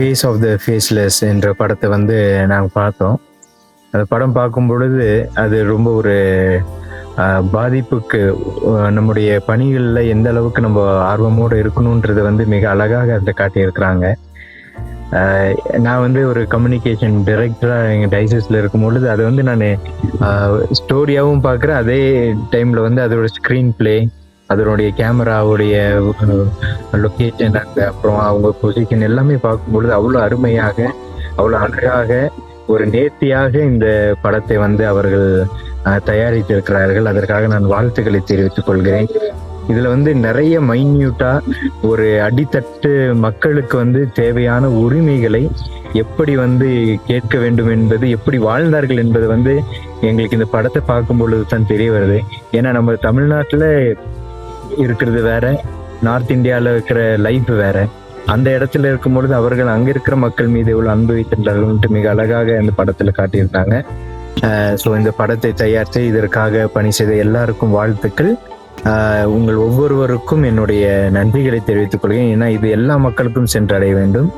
Face of the faceless என்ற படத்தை வந்து நாங்கள் பார்த்தோம். அந்த படம் பார்க்கும் பொழுது அது ரொம்ப ஒரு பாதிப்புக்கு நம்முடைய பணிகளில் எந்த அளவுக்கு நம்ம ஆர்வமோடு இருக்கணுன்றதை வந்து மிக அழகாக அதில் காட்டியிருக்கிறாங்க. நான் வந்து ஒரு கம்யூனிகேஷன் டைரக்டராக எங்கள் டைசஸில் இருக்கும் பொழுது அதை வந்து நான் ஸ்டோரியாகவும் பார்க்குறேன். அதே டைமில் வந்து அதோட ஸ்க்ரீன் பிளே, அதனுடைய கேமராவுடைய லொக்கேஷன், அப்புறம் அவங்க பொசிஷன் எல்லாமே பார்க்கும்பொழுது அவ்வளோ அருமையாக, அவ்வளோ அழகாக, ஒரு நேர்த்தியாக இந்த படத்தை வந்து அவர்கள் தயாரித்திருக்கிறார்கள். அதற்காக நான் வாழ்த்துக்களை தெரிவித்துக் கொள்கிறேன். இதுல வந்து நிறைய மைன்யூட்டா ஒரு அடித்தட்டு மக்களுக்கு வந்து தேவையான உரிமைகளை எப்படி வந்து கேட்க வேண்டும் என்பது, எப்படி வாழ்ந்தார்கள் என்பது வந்து எங்களுக்கு இந்த படத்தை பார்க்கும் பொழுது தான் தெரிய வருது. ஏன்னா நம்ம தமிழ்நாட்டுல இருக்கிறது வேற, நார்த் இந்தியாவில் இருக்கிற லைஃப் வேற. அந்த இடத்துல இருக்கும் பொழுது அவர்கள் அங்க இருக்கிற மக்கள் மீது எவ்வளவு அன்பு வைத்திருந்தார்கள் மிக அழகாக இந்த படத்துல காட்டியிருந்தாங்க. ஸோ இந்த படத்தை தயாரித்து இதற்காக பணி செய்த எல்லாருக்கும் வாழ்த்துக்கள். உங்கள் ஒவ்வொருவருக்கும் என்னுடைய நன்றிகளை தெரிவித்துக் கொள்கிறேன். ஏன்னா இது எல்லா மக்களுக்கும் சென்றடைய வேண்டும்.